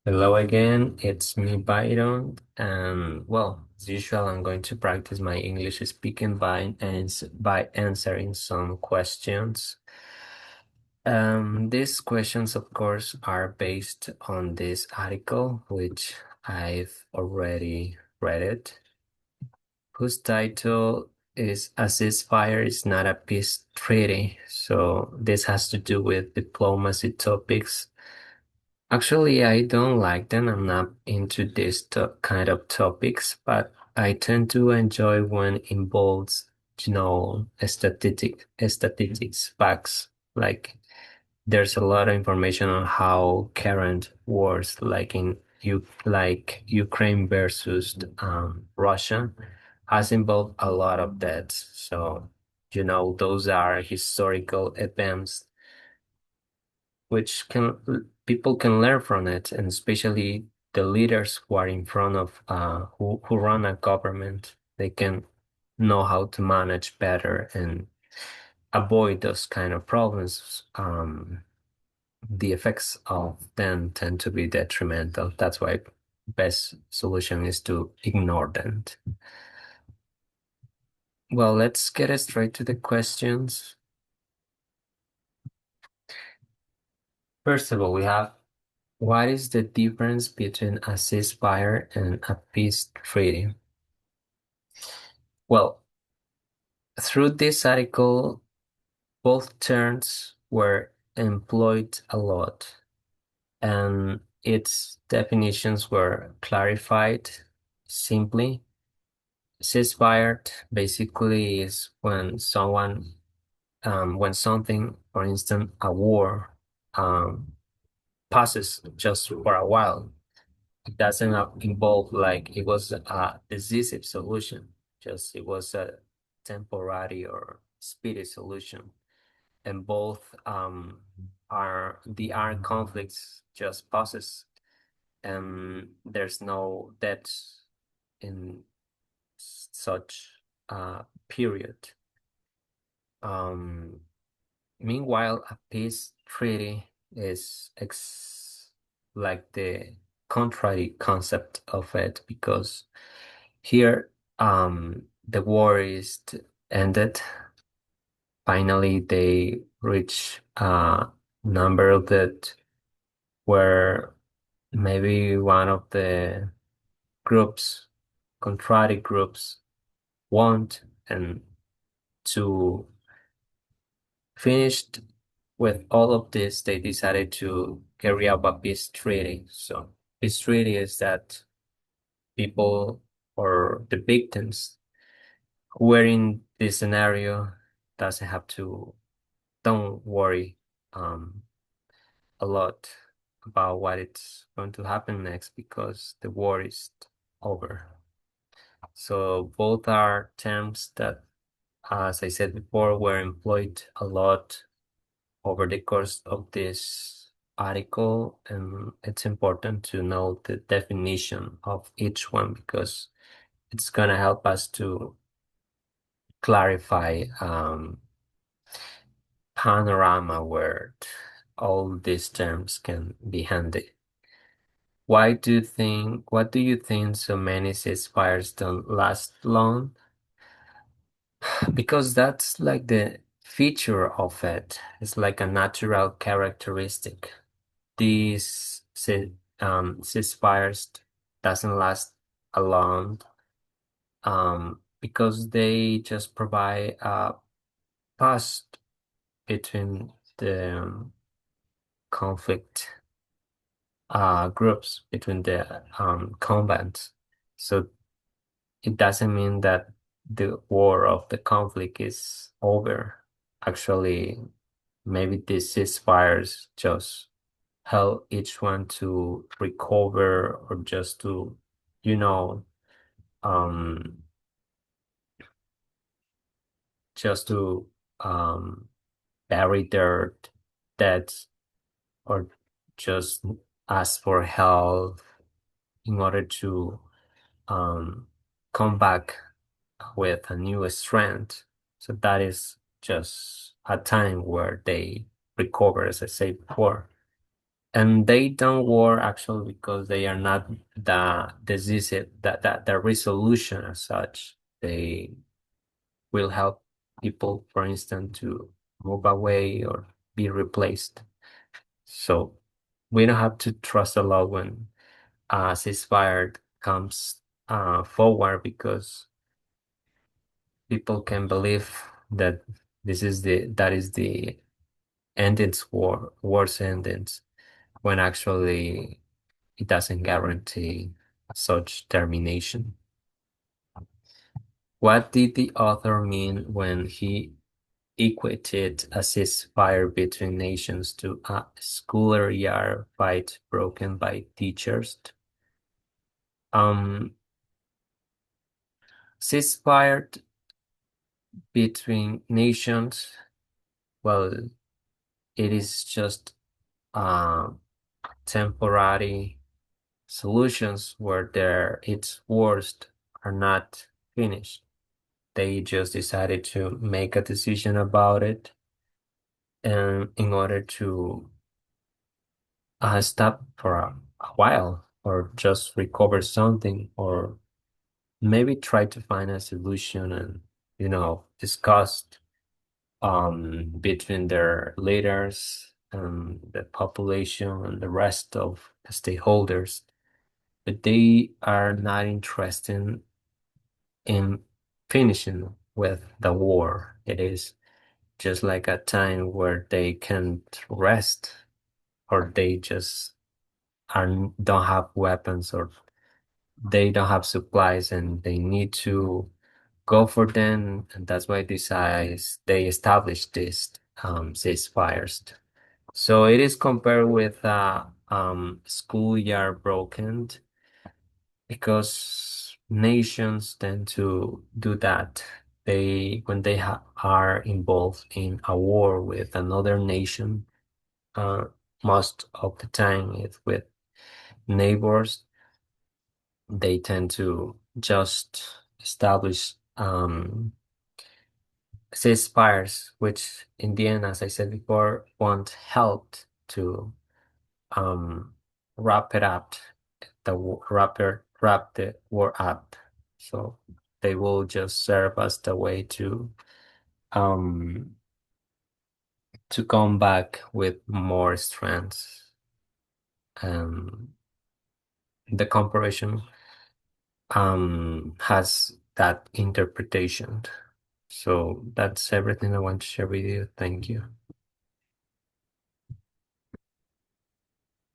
Hello again, it's me Byron, and well, as usual, I'm going to practice my English speaking by answering some questions. These questions, of course, are based on this article, which I've already read it, whose title is "A Ceasefire is Not a Peace Treaty." So this has to do with diplomacy topics. Actually, I don't like them. I'm not into this kind of topics, but I tend to enjoy when it involves, statistics, facts. Like there's a lot of information on how current wars, like Ukraine versus Russia, has involved a lot of deaths. So, those are historical events which can people can learn from it, and especially the leaders who are in front of who run a government, they can know how to manage better and avoid those kind of problems. The effects of them tend to be detrimental. That's why best solution is to ignore them. Well, let's get straight to the questions. First of all, we have what is the difference between a ceasefire and a peace treaty? Well, through this article, both terms were employed a lot, and its definitions were clarified simply. Ceasefire basically is when something, for instance, a war, um, passes just for a while. It doesn't involve like it was a decisive solution, just it was a temporary or speedy solution. And both are the armed conflicts just pauses, and there's no deaths in such a period. Um, Meanwhile, a peace treaty is like the contrary concept of it, because here the war is ended. Finally, they reach a number that where maybe one of the groups, contrary groups, want, and to finish with all of this, they decided to carry out a peace treaty. So peace treaty is that people or the victims who were in this scenario doesn't have to don't worry um a lot about what it's going to happen next, because the war is over. So both are terms that, as I said before, were employed a lot over the course of this article, and it's important to know the definition of each one, because it's going to help us to clarify panorama where all these terms can be handy. What do you think so many ceasefires don't last long? Because that's like the feature of it. It's like a natural characteristic. These ceasefires doesn't last a long, because they just provide a pause between the conflict groups, between the combatants. So it doesn't mean that the war of the conflict is over. Actually, maybe these ceasefires just help each one to recover, or just to, you know, um, just to bury their debts, or just ask for help in order to um, come back with a new strength. So that is just a time where they recover, as I said before. And they don't work actually because they are not the decisive that the resolution as such. They will help people, for instance, to move away or be replaced. So we don't have to trust a lot when a ceasefire comes forward because people can believe that that is the endings war's endings when actually it doesn't guarantee such termination. What did the author mean when he equated a ceasefire between nations to a schoolyard fight broken by teachers? Um, Ceasefire between nations, well, it is just uh, temporary solutions where its worst are not finished. They just decided to make a decision about it and in order to stop for a while or just recover something or maybe try to find a solution and discuss between their leaders and the population and the rest of the stakeholders, but they are not interested in finishing with the war. It is just like a time where they can't rest or they just are don't have weapons or they don't have supplies and they need to go for them, and that's why they established this ceasefires. So it is compared with schoolyard broken because nations tend to do that. When they are involved in a war with another nation, uh, most of the time it's with neighbors, they tend to just establish ceasefires, which in the end, as I said before, won't help to um, wrap it up, wrap the war up. So they will just serve as the way um, to come back with more strength. Um, the comparison has that interpretation. So that's everything I want to share with you. Thank you.